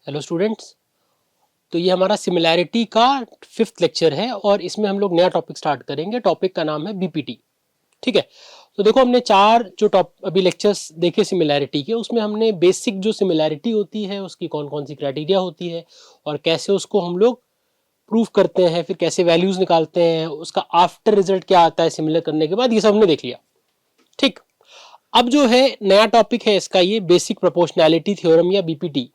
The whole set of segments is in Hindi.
हेलो स्टूडेंट्स, तो ये हमारा सिमिलैरिटी का 5th लेक्चर है और इसमें हम लोग नया टॉपिक स्टार्ट करेंगे। टॉपिक का नाम है बीपीटी। ठीक है, तो देखो हमने 4 जो अभी लेक्चर्स देखे सिमिलैरिटी के, उसमें हमने बेसिक जो सिमिलैरिटी होती है उसकी कौन कौन सी क्राइटेरिया होती है और कैसे उसको हम लोग प्रूव करते हैं, फिर कैसे वैल्यूज निकालते हैं, उसका आफ्टर रिजल्ट क्या आता है सिमिलर करने के बाद, ये सब हमने देख लिया। ठीक, अब जो है नया टॉपिक है इसका ये बेसिक प्रोपोर्शनैलिटी थ्योरम या बीपीटी।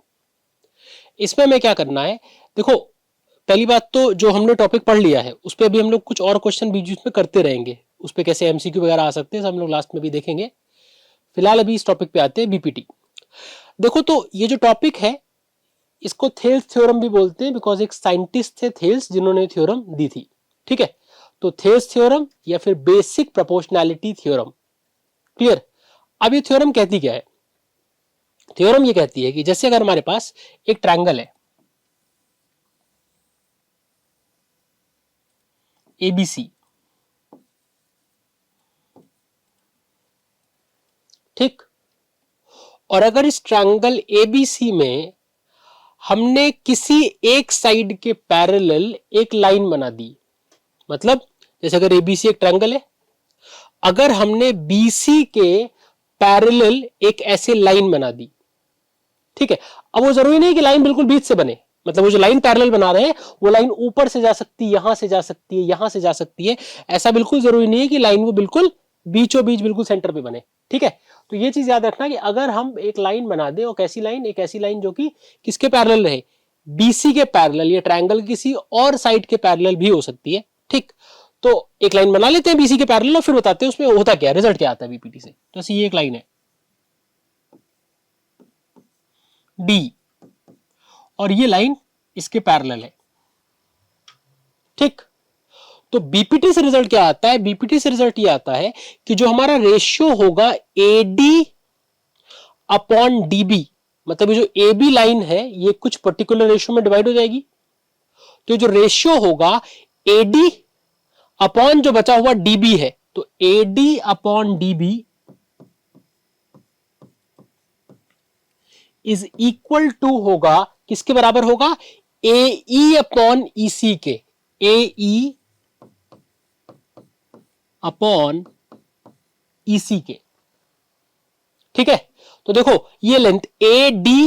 इसमें हमें क्या करना है, देखो पहली बात तो जो हमने टॉपिक पढ़ लिया है उस पर अभी हम लोग कुछ और क्वेश्चन बीच बीच में करते रहेंगे, उस पर कैसे एमसीक्यू वगैरह आ सकते हैं सब हम लोग लास्ट में भी देखेंगे। फिलहाल अभी इस टॉपिक पे आते हैं, बीपीटी। देखो तो ये जो टॉपिक है इसको थेल्स थ्योरम भी बोलते हैं, बिकॉज एक साइंटिस्ट थे थेल्स जिन्होंने थ्योरम दी थी। ठीक है, तो थेल्स थ्योरम या फिर बेसिक प्रोपोर्शनैलिटी थ्योरम। क्लियर। अब ये थ्योरम कहती क्या है? थ्योरम ये कहती है कि जैसे अगर हमारे पास एक ट्रायंगल है एबीसी, ठीक, और अगर इस ट्रायंगल एबीसी में हमने किसी एक साइड के पैरेलल एक लाइन बना दी, मतलब जैसे अगर एबीसी एक ट्रायंगल है, अगर हमने बीसी के पैरेलल एक ऐसे लाइन बना दी, ठीक है। अब वो जरूरी नहीं कि लाइन बिल्कुल बीच से बने, मतलब वो जो लाइन पैरेलल बना रहे हैं वो लाइन ऊपर से जा सकती है, यहां से जा सकती है, यहां से जा सकती है। ऐसा बिल्कुल जरूरी नहीं है कि लाइन वो बिल्कुल बीचों बीच बिल्कुल सेंटर पे बने। ठीक है, तो ये चीज याद रखना कि अगर हम एक लाइन बना दें, और कैसी लाइन, एक ऐसी लाइन जो कि किसके पैरेलल रहे, बीसी के पैरेलल, या ट्रायंगल किसी और साइड के पैरेलल भी हो सकती है। ठीक, तो एक लाइन बना लेते हैं बीसी के पैरेलल और फिर बताते हैं उसमें होता क्या, रिजल्ट क्या आता है बीपीटी से। तो ऐसी ये एक लाइन है डी, और ये लाइन इसके पैरेलल है। ठीक, तो बीपीटी से रिजल्ट क्या आता है? बीपीटी से रिजल्ट ये आता है कि जो हमारा रेशियो होगा एडी अपॉन डीबी, मतलब ये जो ए बी लाइन है ये कुछ पर्टिकुलर रेशियो में डिवाइड हो जाएगी, तो जो रेशियो होगा एडी अपॉन जो बचा हुआ डीबी है, तो AD upon DB is equal to होगा, किसके बराबर होगा? ए ई अपॉन ई सी के, ए ई अपॉन ई सी के। ठीक है, तो देखो ये लेंथ ए डी,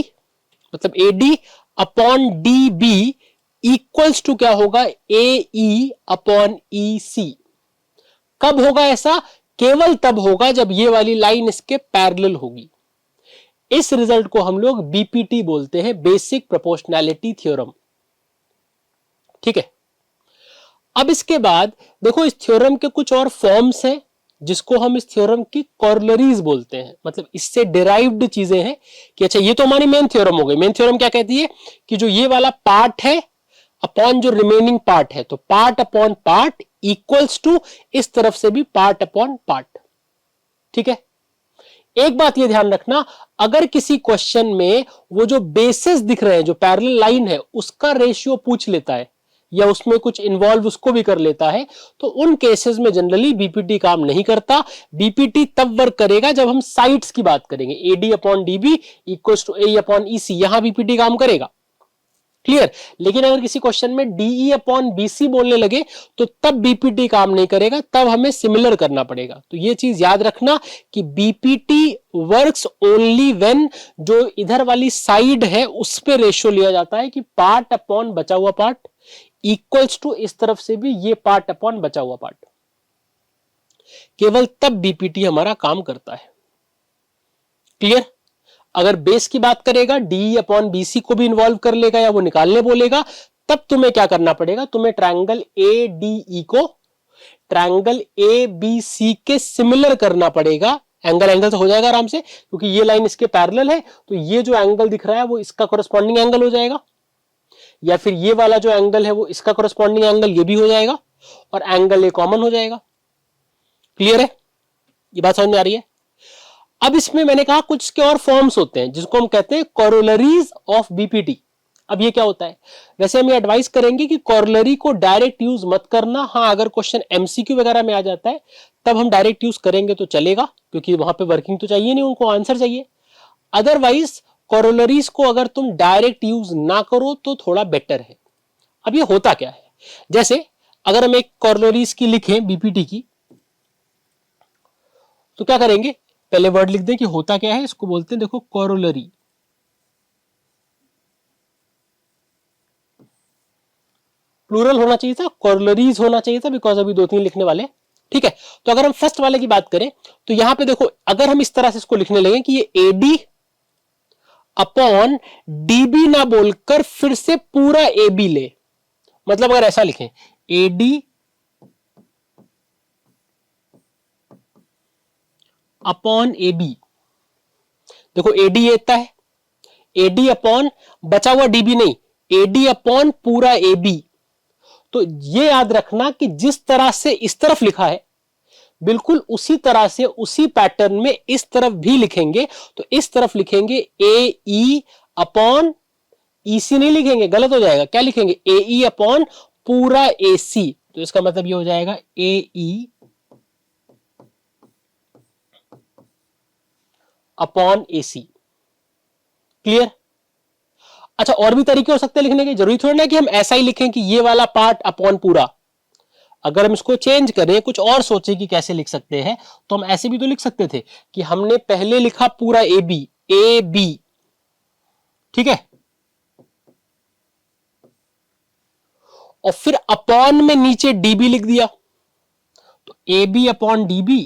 मतलब A D upon D B equals to क्या होगा? A E upon E C. कब होगा ऐसा? केवल तब होगा जब ये वाली लाइन इसके पैरेलल होगी। इस रिजल्ट को हम लोग बीपीटी बोलते हैं, बेसिक प्रोपोर्शनैलिटी थ्योरम। ठीक है, अब इसके बाद देखो इस थ्योरम के कुछ और फॉर्म्स हैं जिसको हम इस थ्योरम की कॉर्लरीज बोलते हैं, मतलब इससे डिराइव्ड चीजें हैं कि अच्छा ये तो हमारी मेन थ्योरम हो गई। मेन थ्योरम क्या कहती है कि जो ये वाला पार्ट है अपॉन जो रिमेनिंग पार्ट है, तो part upon part equals to इस तरफ से भी पार्ट अपॉन पार्ट। ठीक है, एक बात ये ध्यान रखना, अगर किसी क्वेश्चन में वो जो बेसिस दिख रहे हैं, जो पैरेलल लाइन है, उसका रेशियो पूछ लेता है या उसमें कुछ इन्वॉल्व उसको भी कर लेता है, तो उन केसेस में जनरली बीपीटी काम नहीं करता। बीपीटी तब वर्क करेगा जब हम साइड्स की बात करेंगे, AD upon DB equal to A upon E C, यहां बीपीटी काम करेगा। क्लियर। लेकिन अगर किसी क्वेश्चन में डीई अपॉन बीसी बोलने लगे तो तब बीपीटी काम नहीं करेगा, तब हमें सिमिलर करना पड़ेगा। तो ये चीज याद रखना कि बीपीटी वर्क्स ओनली व्हेन जो इधर वाली साइड है उस पे रेशियो लिया जाता है कि पार्ट अपॉन बचा हुआ पार्ट इक्वल्स टू इस तरफ से भी ये पार्ट अपॉन बचा हुआ पार्ट, केवल तब बीपीटी हमारा काम करता है। क्लियर। अगर बेस की बात करेगा, डी अपॉन बीसी को भी इन्वॉल्व कर लेगा या वो निकालने बोलेगा, तब तुम्हें क्या करना पड़ेगा? तुम्हें ट्रायंगल ए डी ई को ट्रायंगल ए बी सी के सिमिलर करना पड़ेगा। एंगल एंगल से हो जाएगा आराम से, क्योंकि ये लाइन इसके पैरेलल है, तो ये जो एंगल दिख रहा है वो इसका कोरस्पॉन्डिंग एंगल हो जाएगा, या फिर ये वाला जो एंगल है वो इसका कोरस्पॉन्डिंग एंगल ये भी हो जाएगा, और एंगल ए कॉमन हो जाएगा। क्लियर है? ये बात समझ में आ रही है? अब इसमें मैंने कहा कुछ के और फॉर्म्स होते हैं जिसको हम कहते हैं कॉरोलरीज ऑफ बीपीटी। अब ये क्या होता है? वैसे हम ये एडवाइस करेंगे कि कॉरोलरी को डायरेक्ट यूज मत करना। हाँ, अगर क्वेश्चन एमसीक्यू वगैरह में आ जाता है तब हम डायरेक्ट यूज करेंगे तो चलेगा, क्योंकि वहां पे वर्किंग तो चाहिए नहीं, उनको आंसर चाहिए। अदरवाइज कोरोलरीज को अगर तुम डायरेक्ट यूज ना करो तो थोड़ा बेटर है। अब ये होता क्या है, जैसे अगर हम एक कोरोलरीज की लिखें बीपीटी की, तो क्या करेंगे, पहले वर्ड लिख दें कि होता क्या है, इसको बोलते हैं देखो कोरोलरी। प्लूरल होना चाहिए था, कोरोलरीज होना चाहिए था, बिकॉज अभी 2-3 लिखने वाले। ठीक है, तो अगर हम फर्स्ट वाले की बात करें तो यहां पे देखो, अगर हम इस तरह से इसको लिखने लगे कि ये एडी अपॉन डीबी ना बोलकर फिर से पूरा ए बी ले, मतलब अगर ऐसा लिखें एडी अपॉन ए बी, देखो एडी ये इतना है, एडी अपॉन बचा हुआ डीबी नहीं, एडी अपॉन पूरा ए बी। तो ये याद रखना कि जिस तरह से इस तरफ लिखा है बिल्कुल उसी तरह से उसी पैटर्न में इस तरफ भी लिखेंगे। तो इस तरफ लिखेंगे ए ई अपॉन ई सी, नहीं लिखेंगे, गलत हो जाएगा। क्या लिखेंगे, ए ई अपॉन पूरा ए सी। तो इसका मतलब ये हो जाएगा ए ई अपॉन ए सी। क्लियर? अच्छा, और भी तरीके हो सकते हैं लिखने के, जरूरी थोड़ी ना कि हम ऐसा ही लिखें कि ये वाला पार्ट अपॉन पूरा। अगर हम इसको चेंज करें, कुछ और सोचे कि कैसे लिख सकते हैं, तो हम ऐसे भी तो लिख सकते थे कि हमने पहले लिखा पूरा ए बी, ठीक है, और फिर अपॉन में नीचे डीबी लिख दिया, तो A B upon DB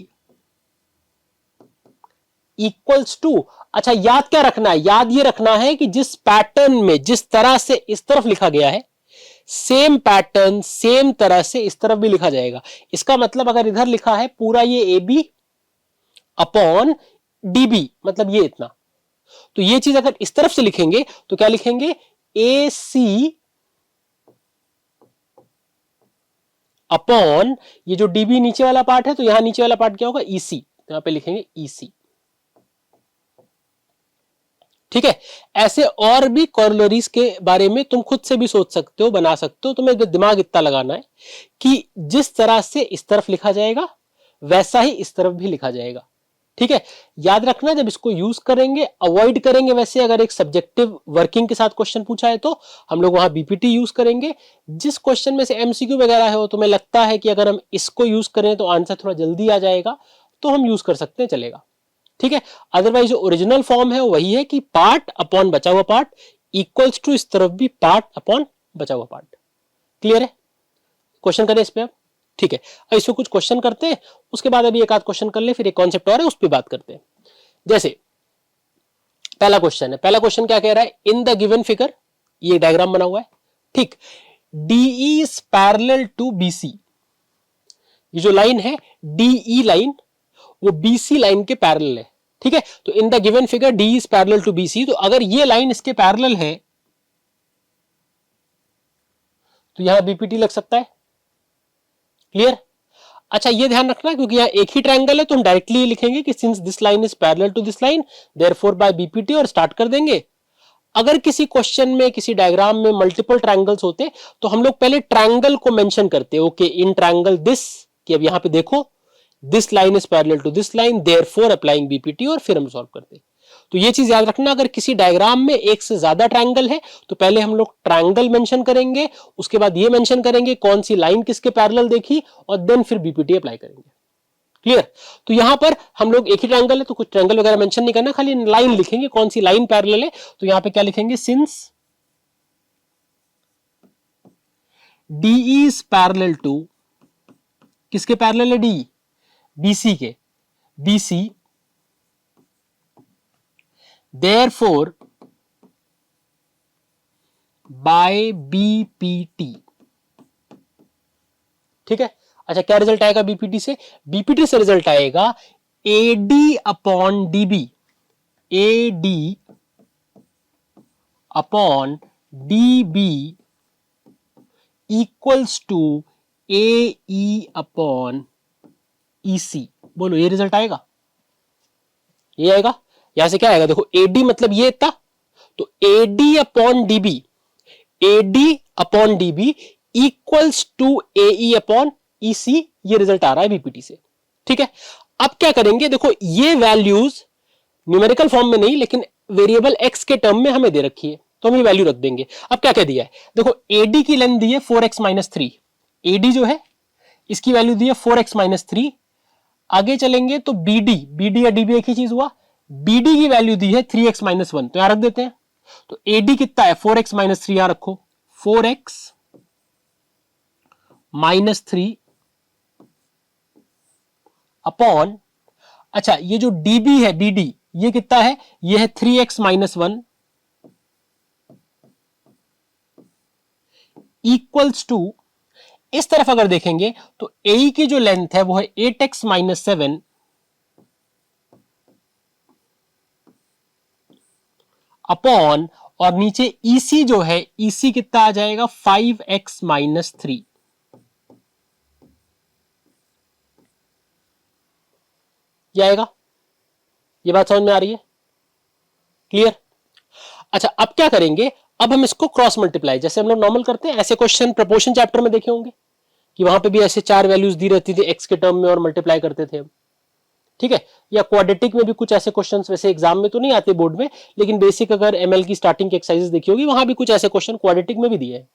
equals to, अच्छा याद क्या रखना है, याद ये रखना है कि जिस पैटर्न में जिस तरह से इस तरफ लिखा गया है, सेम पैटर्न सेम तरह से इस तरफ भी लिखा जाएगा। इसका मतलब अगर इधर लिखा है पूरा ये ए बी अपॉन डीबी, मतलब ये इतना, तो ये चीज अगर इस तरफ से लिखेंगे तो क्या लिखेंगे, ए सी अपॉन ये जो डीबी नीचे वाला पार्ट है, तो यहां नीचे वाला पार्ट क्या होगा, ईसी, तो यहां पे लिखेंगे ईसी। ठीक है, ऐसे और भी कोरोलरीज के बारे में तुम खुद से भी सोच सकते हो, बना सकते हो। तुम्हें दिमाग इतना लगाना है कि जिस तरह से इस तरफ लिखा जाएगा वैसा ही इस तरफ भी लिखा जाएगा। ठीक है, याद रखना जब इसको यूज करेंगे अवॉइड करेंगे। वैसे अगर एक सब्जेक्टिव वर्किंग के साथ क्वेश्चन पूछा है तो हम लोग वहां बीपीटी यूज करेंगे। जिस क्वेश्चन में से एमसीक्यू वगैरह है वो तुम्हें लगता है कि अगर हम इसको यूज करें तो आंसर थोड़ा जल्दी आ जाएगा, तो हम यूज कर सकते हैं, चलेगा। ठीक है, अदरवाइज जो ओरिजिनल फॉर्म है वो वही है कि पार्ट अपॉन बचा हुआ पार्ट इक्वल्स टू इस तरफ भी पार्ट अपॉन बचा हुआ पार्ट। क्लियर है? क्वेश्चन करें इस पे अब। ठीक है, अब इसमें कुछ क्वेश्चन करते हैं, उसके बाद अभी एक आध क्वेश्चन कर ले, फिर एक कॉन्सेप्ट और है उस पर बात करते हैं। जैसे पहला क्वेश्चन है, पहला क्वेश्चन क्या कह रहा है, इन द गिवन फिगर, ये डायग्राम बना हुआ है, ठीक, DE is parallel to BC. ये जो लाइन है डीई लाइन वो बीसी लाइन के पैरेलल है। ठीक है, तो in the given figure D is parallel to BC, तो अगर ये लाइन इसके पैरेलल है तो यहां बीपीटी लग सकता है। क्लियर? अच्छा, ये ध्यान रखना क्योंकि यहां एक ही ट्रायंगल है तो हम डायरेक्टली लिखेंगे कि since this line is parallel to this line therefore by BPT, और स्टार्ट कर देंगे। अगर किसी क्वेश्चन में किसी डायग्राम में मल्टीपल ट्रायंगल्स होते तो हम लोग पहले ट्रायंगल को मेंशन करते, ओके इन ट्रायंगल दिस, कि अब यहां पे देखो this line is parallel to this line therefore applying BPT, और फिर हम सॉल्व करते। तो ये चीज याद रखना, अगर किसी डायग्राम में एक से ज्यादा ट्रायंगल है तो पहले हम लोग ट्रायंगल मेंशन करेंगे, उसके बाद ये मेंशन करेंगे कौन सी लाइन किसके पैरेलल देखी, और देन फिर बीपीटी अप्लाई करेंगे। क्लियर? तो यहां पर हम लोग एक ही ट्रायंगल है तो कुछ ट्रायंगल वगैरह मेंशन नहीं करना, खाली लाइन लिखेंगे कौन सी लाइन पैरेलल है। तो यहां पे क्या लिखेंगे, since D is parallel to, किसके पैरेलल है, डी बीसी के, बीसी therefore by BPT। ठीक है, अच्छा क्या रिजल्ट आएगा बीपीटी से, बीपीटी से रिजल्ट आएगा AD upon DB, AD upon DB equals to AE upon EC. बोलो ये रिजल्ट आएगा, ये आएगा। यहां से क्या आएगा, देखो एडी मतलब ये था, तो AD upon DB, AD upon DB equals to AE upon EC, ये रिजल्ट आ रहा है बीपीटी से। ठीक है, अब क्या करेंगे, देखो ये वैल्यूज न्यूमेरिकल फॉर्म में नहीं लेकिन वेरिएबल x के टर्म में हमें दे रखी है, तो हम ये वैल्यू रख देंगे। अब क्या कह दिया है, देखो AD की लेंथ दी है 4x माइनस 3, AD जो है इसकी वैल्यू दी है 4x माइनस 3। आगे चलेंगे तो BD या DB एक ही चीज हुआ, BD की वैल्यू दी है 3x माइनस 1, तो यहां रख देते हैं। तो AD कितना है 4x माइनस 3, यहां रखो 4x माइनस 3 अपॉन, अच्छा ये जो DB है BD ये कितना है, ये है 3x माइनस 1 इक्वल्स टू, इस तरफ अगर देखेंगे तो AE की जो लेंथ है वो है 8x माइनस 7 अपॉन, और नीचे EC जो है EC कितना आ जाएगा 5x माइनस 3। ये आएगा, ये बात समझ में आ रही है, क्लियर। अच्छा अब क्या करेंगे, अब हम इसको क्रॉस मल्टीप्लाई जैसे हम लोग नॉर्मल करते हैं, ऐसे क्वेश्चन प्रोपोर्शन चैप्टर में देखे होंगे कि वहां पे भी ऐसे 4 वैल्यूज दी रहती थी x के टर्म में और मल्टीप्लाई करते थे हम, ठीक है। या क्वाड्रेटिक में भी कुछ ऐसे क्वेश्चंस, वैसे एग्जाम में तो नहीं आते बोर्ड में, लेकिन बेसिक अगर एमएल की स्टार्टिंग की एक्सरसाइजेस देखी होगी वहां भी कुछ ऐसे क्वेश्चन क्वाड्रेटिक में भी दिए हैं,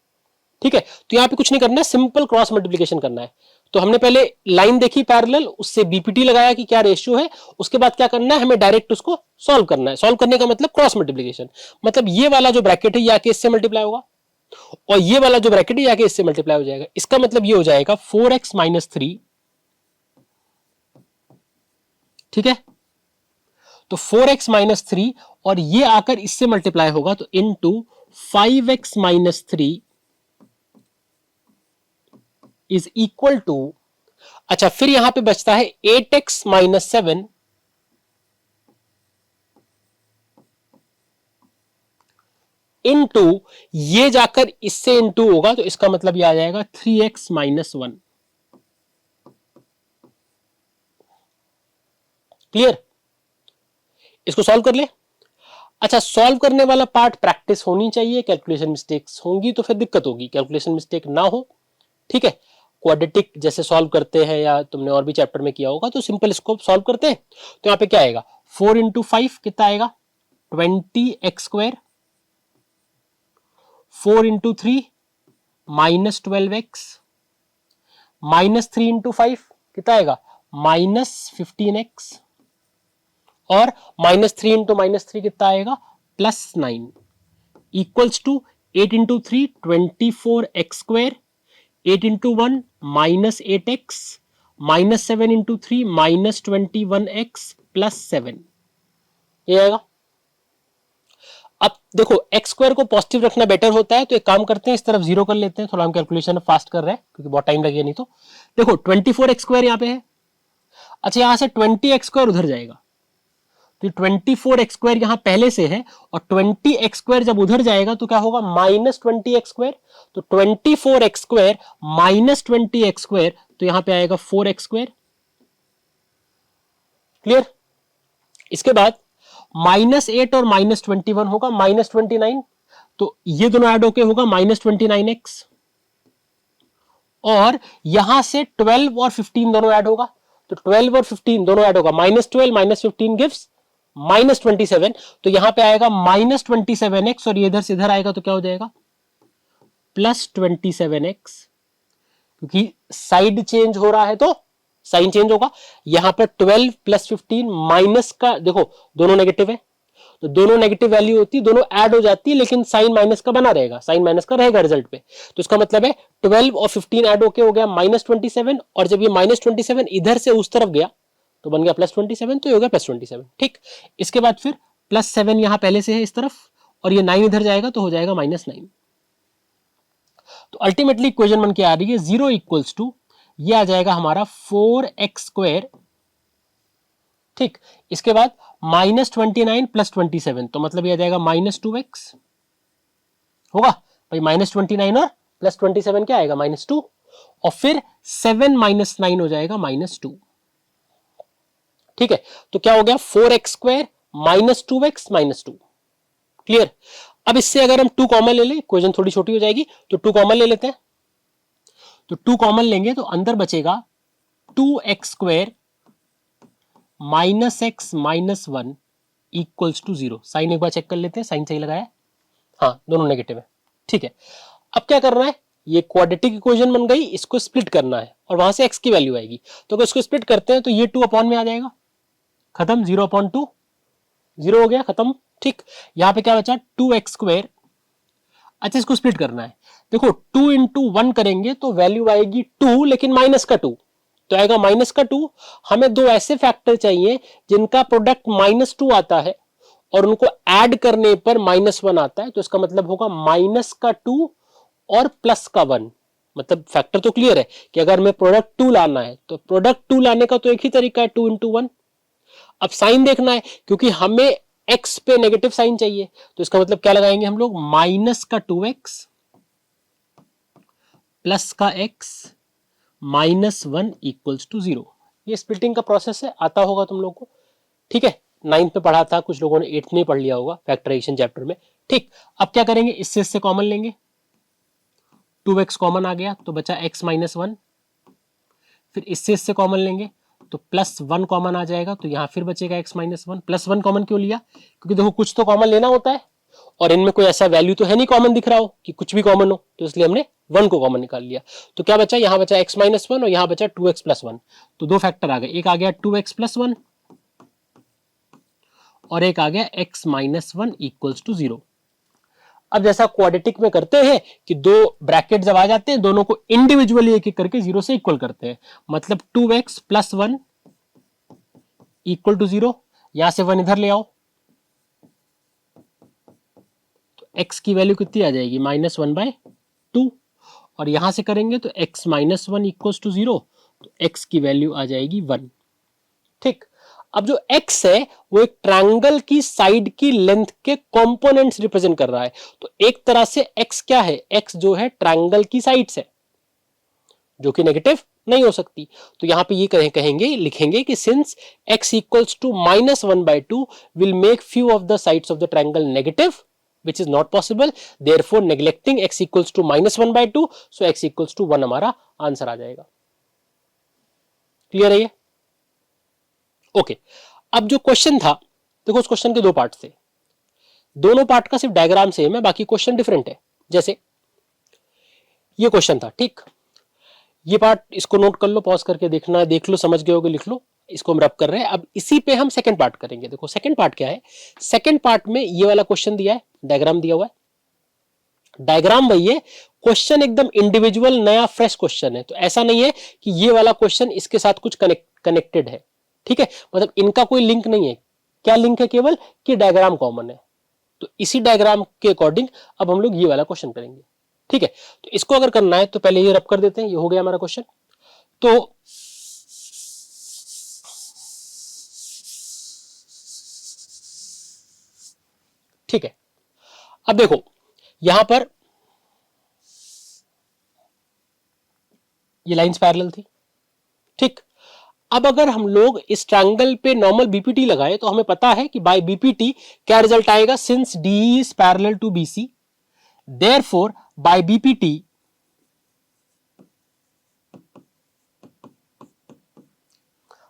ठीक है। तो यहाँ पे कुछ नहीं करना है, सिंपल क्रॉस मल्टीप्लिकेशन करना है। तो हमने पहले लाइन देखी पैरेलल, उससे बीपीटी लगाया कि क्या रेशियो है, उसके बाद क्या करना है, हमें डायरेक्ट उसको सॉल्व करना है। सॉल्व करने का मतलब क्रॉस मल्टीप्लिकेशन, मतलब ये वाला जो ब्रैकेट है ये आके इससे मल्टीप्लाई होगा, और ये वाला जो ब्रैकेट है ये आके इससे मल्टीप्लाई हो जाएगा। इसका मतलब ये हो जाएगा 4x माइनस 3, ठीक है। तो 4x माइनस 3 और ये आकर इससे मल्टीप्लाई होगा, तो into 5x minus 3 is equal to, अच्छा फिर यहां पे बचता है 8x माइनस 7 इनटू, ये जाकर इससे इनटू होगा, तो इसका मतलब ये आ जाएगा 3x माइनस 1। क्लियर, इसको सॉल्व कर ले। अच्छा सॉल्व करने वाला पार्ट प्रैक्टिस होनी चाहिए, कैलकुलेशन मिस्टेक्स होंगी तो फिर दिक्कत होगी, कैलकुलेशन मिस्टेक ना हो, ठीक है। क्वाड्रेटिक जैसे सॉल्व करते हैं या तुमने और भी चैप्टर में किया होगा, तो सिंपल इसको सॉल्व करते हैं। तो यहां पे क्या आएगा, 4 इंटू 5 कितना आएगा 20x², 4 into 3 minus 12x, minus 3 into 5 कितना आएगा माइनस 15x, और माइनस 3 इंटू माइनस 3 कितना आएगा plus 9, equals to 8 into 3 24x², 8 into 1 minus 8x, minus 7 into 3 minus 21x plus 7, ये आएगा। अब देखो x² को पॉजिटिव रखना बेटर होता है, तो एक काम करते हैं इस तरफ 0 कर लेते हैं, थोड़ा हम कैलकुलेशन फास्ट कर रहे हैं क्योंकि बहुत टाइम लगेगा नहीं तो। देखो 24x² यहां पे है, अच्छा यहां से 20x² उधर जाएगा, तो 24x² यहां पहले से है, और 20x² जब उधर जाएगा तो क्या होगा माइनस 20x², तो 24x² माइनस 20x², तो यहां पे आएगा 4x²। क्लियर, इसके बाद माइनस 8 और माइनस 21 होगा माइनस 29, तो ये दोनों ऐड होके होगा माइनस 29x, और यहां से 12 और 15 दोनों ऐड होगा, तो 12 और 15 दोनों ऐड होगा माइनस 12 माइनस 15 गिव्स माइनस 27, तो यहां पे आएगा माइनस 27x, और ये इधर से इधर आएगा तो क्या हो जाएगा प्लस 27x, क्योंकि साइड चेंज हो रहा है तो साइन चेंज होगा। यहां पर 12 प्लस 15 माइनस का, देखो दोनों नेगेटिव है तो दोनों नेगेटिव वैल्यू होती है, दोनों ऐड हो जाती है, लेकिन साइन माइनस का बना रहेगा, साइन माइनस का रहेगा रिजल्ट पे। तो इसका मतलब है 12 और 15 ऐड होके हो गया माइनस 27, और जब ये माइनस 27 इधर से उस तरफ गया तो बन गया प्लस 27, तो ये हो गया प्लस 27, ठीक। इसके बाद फिर प्लस 7 यहां पहले से है इस तरफ, और ये 9 इधर जाएगा तो हो जाएगा माइनस 9। तो अल्टीमेटली इक्वेशन बन के आ रही है 0 इक्वल्स टू, ये आ जाएगा हमारा 4x², ठीक। इसके बाद माइनस 29 प्लस 27, तो मतलब ये आ जाएगा माइनस 2x होगा भाई, माइनस 29 और प्लस 27 क्या आएगा माइनस 2, और फिर 7 माइनस 9 हो जाएगा माइनस 2, ठीक है। तो क्या हो गया 4x² minus 2x minus 2। Clear, अब इससे अगर हम 2 कॉमन ले लें, इक्वेशन थोड़ी छोटी हो जाएगी, तो 2 कॉमन ले लेते हैं। तो 2 कॉमन लेंगे तो अंदर बचेगा 2x² minus x minus 1 equals to 0। Sign एक बार चेक कर लेते हैं, साइन सही लगाया, हाँ दोनों नेगेटिव है, ठीक है। अब क्या करना है, ये क्वाड्रेटिक इक्वेशन बन गई, इसको स्प्लिट करना है और वहां से x की वैल्यू आएगी। तो अगर इसको स्प्लिट करते हैं तो ये 2 अपॉन में आ जाएगा, खत्म, 0/2, 0 हो गया, खत्म, ठीक। यहां पे क्या बचा, 2x²। अच्छा इसको स्प्लिट करना है, देखो 2 इंटू 1 करेंगे तो वैल्यू आएगी 2, लेकिन माइनस का 2 तो आएगा माइनस का 2। हमें दो ऐसे फैक्टर चाहिए जिनका प्रोडक्ट -2 आता है और उनको ऐड करने पर -1 आता है, तो इसका मतलब होगा माइनस का 2 और प्लस का 1। मतलब फैक्टर तो क्लियर है कि अगर हमें प्रोडक्ट 2 लाना है तो प्रोडक्ट 2 लाने का तो एक ही तरीका है, 2 इंटू 1। अब साइन देखना है, क्योंकि हमें x पे नेगेटिव साइन चाहिए, तो इसका मतलब क्या लगाएंगे हम लोग, माइनस का 2x प्लस का x -1 इक्वल्स टू 0। ये स्प्लिटिंग का प्रोसेस है, आता होगा तुम लोग को, ठीक है। 9th में पढ़ा था, कुछ लोगों ने 8th में पढ़ लिया होगा फैक्टराइजेशन चैप्टर में, ठीक। अब क्या करेंगे, इससे कॉमन लेंगे, 2x कॉमन आ गया तो बचा x -1, फिर इससे कॉमन लेंगे तो +1 कॉमन आ जाएगा, तो यहां फिर बचेगा x -1। +1 कॉमन क्यों लिया, क्योंकि देखो कुछ तो कॉमन लेना होता है और इनमें कोई ऐसा वैल्यू तो है नहीं कॉमन दिख रहा हो कि कुछ भी कॉमन हो, तो इसलिए हमने 1 को कॉमन निकाल लिया। तो क्या बचा, यहां बचा x -1 और यहां बचा 2x + 1। तो दो फैक्टर आ गए, एक आ गया 2x + 1 और एक आ गया x -1 इक्वल्स टू 0। अब जैसा क्वाड्रेटिक में करते हैं कि दो ब्रैकेट जब आ जाते हैं, दोनों को इंडिविजुअली एक एक करके 0 से इक्वल करते हैं, मतलब 2x + 1 इक्वल टू 0। यहां से 1 इधर ले आओ तो x की वैल्यू कितनी आ जाएगी, -1/2। और यहां से करेंगे तो x -1 इक्वल्स टू 0, तो x की वैल्यू आ जाएगी 1, ठीक। अब जो x है वो एक ट्रायंगल की साइड की लेंथ के कंपोनेंट्स रिप्रेजेंट कर रहा है, तो एक तरह से x क्या है, x जो है ट्रायंगल की साइड्स है, जो कि नेगेटिव नहीं हो सकती। तो यहां पे ये कहेंगे, लिखेंगे कि since x equals to -1/2 will make few of the sides of the triangle negative, which is not possible, therefore neglecting x equals to -1/2, so x equals to 1 हमारा आंसर आ जाएगा। क्लियर है ये, ओके। अब जो क्वेश्चन था, देखो उस क्वेश्चन के दो पार्ट थे, दोनों पार्ट का सिर्फ डायग्राम सेम है, बाकी क्वेश्चन डिफरेंट है। जैसे ये क्वेश्चन था, ठीक, ये पार्ट इसको नोट कर लो, पॉज करके देखना, देख लो, समझ गए होगे, लिख लो, इसको हम रब कर रहे हैं। अब इसी पे हम सेकंड पार्ट करेंगे। देखो सेकंड पार्ट क्या है, सेकंड पार्ट में ये वाला क्वेश्चन दिया है, डायग्राम दिया हुआ है, डायग्राम वही है, क्वेश्चन एकदम इंडिविजुअल नया फ्रेश क्वेश्चन है। तो ऐसा नहीं है कि ये वाला क्वेश्चन इसके साथ कुछ कनेक्टेड है, ठीक है, मतलब इनका कोई लिंक नहीं है। क्या लिंक है, केवल कि डायग्राम कॉमन है। तो इसी डायग्राम के अकॉर्डिंग अब हम लोग ये वाला क्वेश्चन करेंगे, ठीक है। तो इसको अगर करना है तो पहले ये रब कर देते हैं, ये हो गया हमारा क्वेश्चन। तो ठीक है, अब देखो यहां पर ये लाइंस पैरेलल थी, ठीक। अब अगर हम लोग इस ट्रायंगल पे नॉर्मल बीपीटी लगाए तो हमें पता है कि बाय बीपीटी क्या रिजल्ट आएगा, since D is parallel to BC, therefore by BPT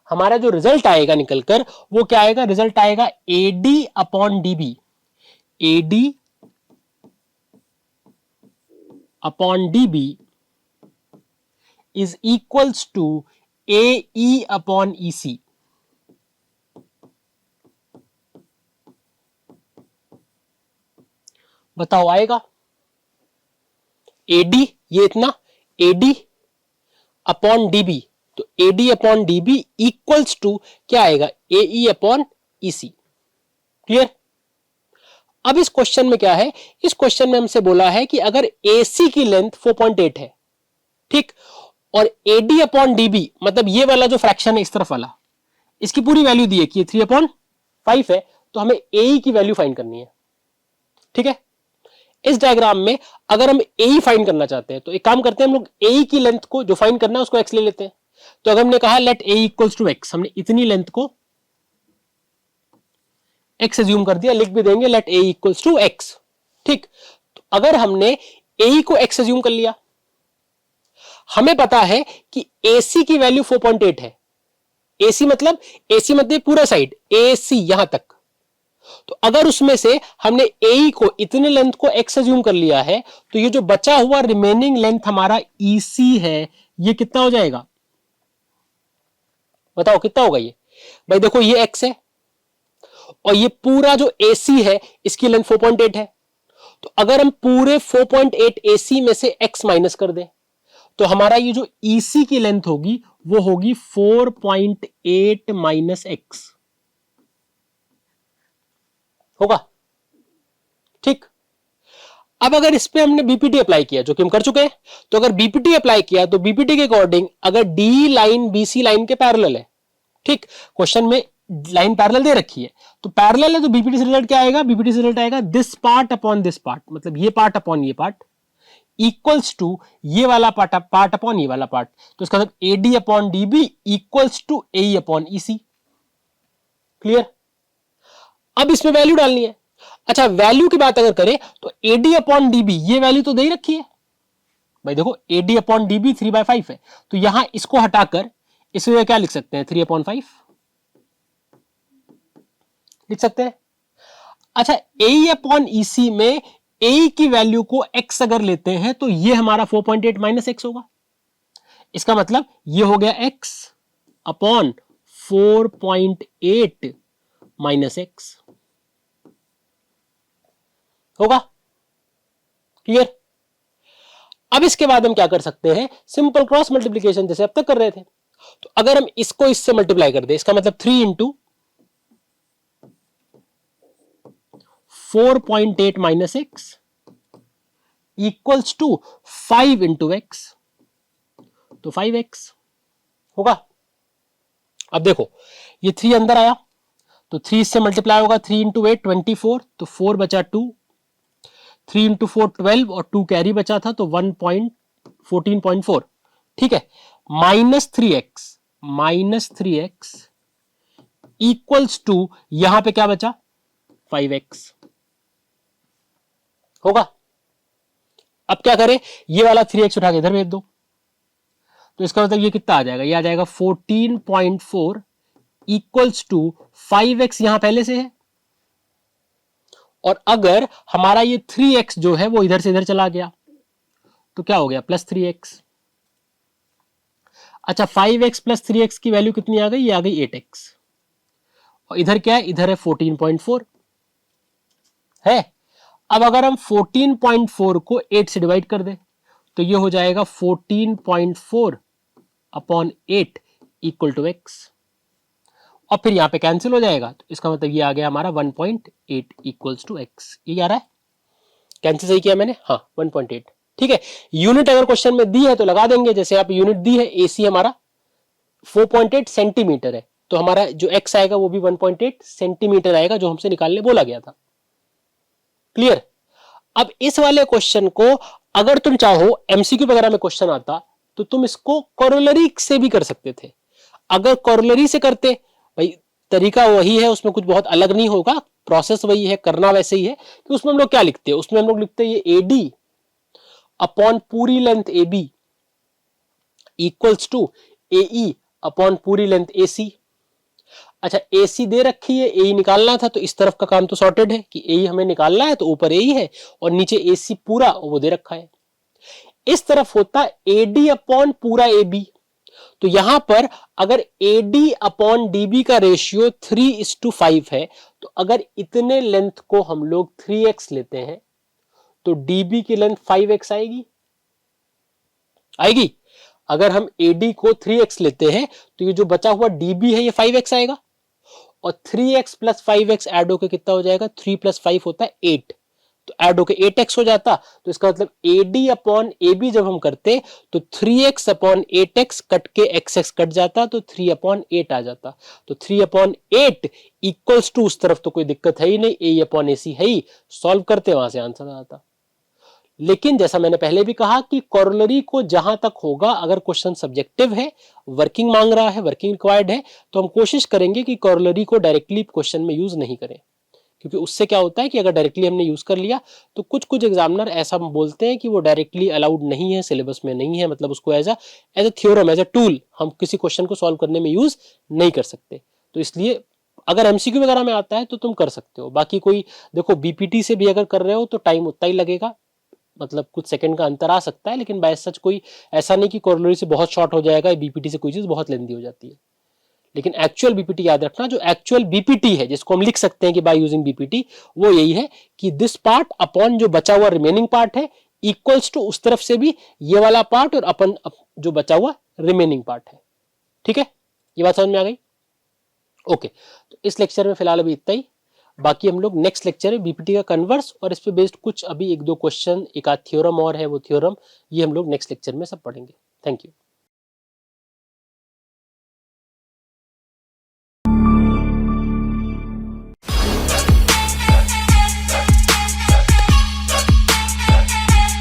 हमारा जो रिजल्ट आएगा निकलकर वो क्या आएगा, रिजल्ट आएगा AD upon DB, AD upon DB is equals to AE upon EC। बताओ आएगा, AD ये इतना, AD अपॉन DB, तो AD upon DB equals to क्या आएगा, AE अपॉन EC। क्लियर। अब इस क्वेश्चन में क्या है, इस क्वेश्चन में हमसे बोला है कि अगर AC की लेंथ 4.8 है, ठीक, और AD अपॉन DB मतलब ये वाला जो फ्रैक्शन है इस तरफ वाला, इसकी पूरी वैल्यू दी है कि 3/5 है, तो हमें AE की वैल्यू फाइंड करनी है, ठीक है। इस डायग्राम में अगर हम AE फाइंड करना चाहते हैं तो एक काम करते हैं, हम लोग AE की लेंथ को जो फाइंड करना है उसको x ले लेते हैं। तो अगर हमने कहा let AE equals to x, हमने इतनी लेंथ को x एज्यूम कर दिया, लिख भी देंगे let AE equals to x, ठीक। तो अगर हमने AE को x एज्यूम कर लिया, हमें पता है कि AC की वैल्यू 4.8 है। AC मतलब पूरा साइड AC यहां तक, तो अगर उसमें से हमने ए को इतने लेंथ को एक्स अज्यूम कर लिया है, तो ये जो बचा हुआ रिमेनिंग लेंथ हमारा ईसी है, ये कितना हो जाएगा? बताओ कितना होगा ये? भाई देखो ये एक्स है और ये पूरा जो एसी है इसकी लेंथ 4.8 है। तो अगर हम पूरे 4.8 एसी में से एक्स माइनस कर दें तो हमारा ये जो ईसी की लेंथ होगी वो होगी 4.8 माइनस एक्स होगा। ठीक, अब अगर इस पे हमने बीपीटी अप्लाई किया, जो कि हम कर चुके हैं, तो अगर बीपीटी अप्लाई किया तो बीपीटी के अकॉर्डिंग अगर डी लाइन बीसी लाइन के पैरेलल है, ठीक, क्वेश्चन में लाइन पैरेलल दे रखी है, तो पैरेलल है तो बीपीटी से रिजल्ट क्या आएगा? बीपीटी से रिजल्ट आएगा this part upon this part, मतलब ये पार्ट अपॉन ये पार्ट इक्वल्स टू ये वाला पार्ट अपॉन ये वाला पार्ट। तो इसका मतलब AD upon DB equals to A upon EC. Clear? अब इसमें वैल्यू डालनी है। अच्छा, वैल्यू की बात अगर करें तो एडी अपॉन डीबी ये वैल्यू तो दे ही रखी है भाई। देखो एडी अपॉन डीबी 3/5 है, तो यहां इसको हटाकर इसमें क्या लिख सकते हैं? 3/5 लिख सकते हैं। अच्छा, ए अपॉन ईसी में ए की वैल्यू को एक्स अगर लेते हैं तो ये हमारा 4.8 माइनस एक्स होगा। इसका मतलब ये हो गया एक्स अपॉन 4.8 माइनस एक्स होगा। क्लियर? अब इसके बाद हम क्या कर सकते हैं? सिंपल क्रॉस मल्टीप्लीकेशन जैसे अब तक कर रहे थे। तो अगर हम इसको इससे मल्टीप्लाई कर दे, इसका मतलब 3 into 4.8 minus X equals to 5 into X, तो 5x होगा। अब देखो ये 3 अंदर आया तो 3 से मल्टीप्लाई होगा, 3 इंटू 8 24, तो 4 बचा 2, 3 इंटू 4 12 और 2 कैरी बचा था तो 14.4। ठीक है, minus three X equals to यहां पे क्या बचा? 5x होगा। अब क्या करें? ये वाला 3x उठा के इधर भेज दो, तो इसका मतलब ये कितना आ जाएगा? ये आ जाएगा 14.4 इक्वल्स टू 5x यहां पहले से है, और अगर हमारा ये 3x जो है वो इधर से इधर चला गया तो क्या हो गया? Plus 3x। अच्छा, 5x प्लस 3x की वैल्यू कितनी आ गई? ये आ गई 8x, और इधर क्या है? इधर है 14.4 है। अब अगर हम 14.4 को 8 से डिवाइड कर दे तो ये हो जाएगा 14.4 अपॉन 8 इक्वल टू x, और फिर यहां पे कैंसिल हो जाएगा, तो इसका मतलब ये आ गया हमारा 1.8 इक्वल्स टू x। ये आ रहा है? कैंसिल सही किया मैंने? हाँ, 1.8। ठीक है, यूनिट अगर क्वेश्चन में दी है तो लगा देंगे। जैसे आप यूनिट दी है, एसी हमारा 4.8 सेंटीमीटर है, तो हमारा जो x आएगा वो भी 1.8 सेंटीमीटर आएगा, जो हमसे निकालने बोला गया था। क्लियर? अब इस वाले क्वेश्चन को अगर तुम चाहो एमसीक्यू वगैरह में क्वेश्चन आता तो तुम इसको कोरोलरी से भी कर सकते थे। अगर कोरोलरी से करते भाई, तरीका वही है, उसमें कुछ बहुत अलग नहीं होगा, प्रोसेस वही है, करना वैसे ही है। कि उसमें हम लोग क्या लिखते हैं? उसमें हम लोग लिखते हैं ये एडी अपॉन पूरी length A B equals to AE upon पूरी लेंथ एसी। अच्छा, एसी दे रखी है, एई निकालना था, तो इस तरफ का काम तो सॉर्टेड है कि एई हमें निकालना है, तो ऊपर एई है और नीचे एसी पूरा वो दे रखा है। इस तरफ होता एडी अपॉन पूरा ए बी, तो यहां पर अगर एडी अपॉन डीबी का रेशियो 3:5 है, तो अगर इतने लेंथ को हम लोग 3x लेते हैं तो डीबी की लेंथ 5x आएगी। आएगी? अगर हम एडी को 3x लेते हैं तो ये जो बचा हुआ डीबी है ये 5x आएगा, और 3x प्लस 5x ऐड होकर कितना हो जाएगा? 3 प्लस 5 होता है 8, तो ऐड होकर 8x हो जाता। तो इसका मतलब AD अपॉन AB जब हम करते तो 3x अपॉन 8x कट के xx कट जाता, तो 3 अपॉन 8 आ जाता। तो 3 अपॉन 8 इक्वल्स टू, उस तरफ तो कोई दिक्कत है ही नहीं, A अपॉन AC है ही, सॉल्व करते वहां से आंसर आता। लेकिन जैसा मैंने पहले भी कहा कि कोरोलरी को जहां तक होगा, अगर क्वेश्चन सब्जेक्टिव है, वर्किंग मांग रहा है, वर्किंग रिक्वायर्ड है, तो हम कोशिश करेंगे कि कोरोलरी को डायरेक्टली क्वेश्चन में यूज नहीं करें। क्योंकि उससे क्या होता है कि अगर डायरेक्टली हमने यूज कर लिया तो कुछ कुछ एग्जामिनर ऐसा बोलते हैं कि वो डायरेक्टली अलाउड नहीं है, सिलेबस में नहीं है, मतलब उसको as a theorem, as a tool हम किसी क्वेश्चन को सॉल्व करने में यूज नहीं कर सकते। तो इसलिए अगर एमसीक्यू वगैरह में आता है तो तुम कर सकते हो, बाकी कोई देखो बीपीटी से भी अगर कर रहे हो तो टाइम उतना ही लगेगा, मतलब कुछ सेकंड का अंतर आ सकता है, लेकिन बाय सच कोई ऐसा नहीं कि कोरोलरी से बहुत शॉर्ट हो जाएगा, बीपीटी से कोई चीज बहुत लेंदी हो जाती है। लेकिन एक्चुअल बीपीटी याद रखना, जो एक्चुअल बीपीटी है जिसको हम लिख सकते हैं कि बाय यूजिंग बीपीटी, वो यही है कि दिस पार्ट अपॉन जो बचा हुआ रिमेनिंग पार्ट है इक्वल्स टू उस तरफ से भी ये वाला पार्ट और अपन जो बचा हुआ रिमेनिंग पार्ट है। ठीक है, ये बात समझ में आ गई? ओके, तो इस लेक्चर में फिलहाल अभी इतना ही, बाकी हम लोग नेक्स्ट लेक्चर में बीपीटी का कन्वर्स और इस पे बेस्ड कुछ अभी एक दो क्वेश्चन, एक आध थ्योरम और है वो थ्योरम, ये हम लोग नेक्स्ट लेक्चर में सब पढ़ेंगे। Thank you.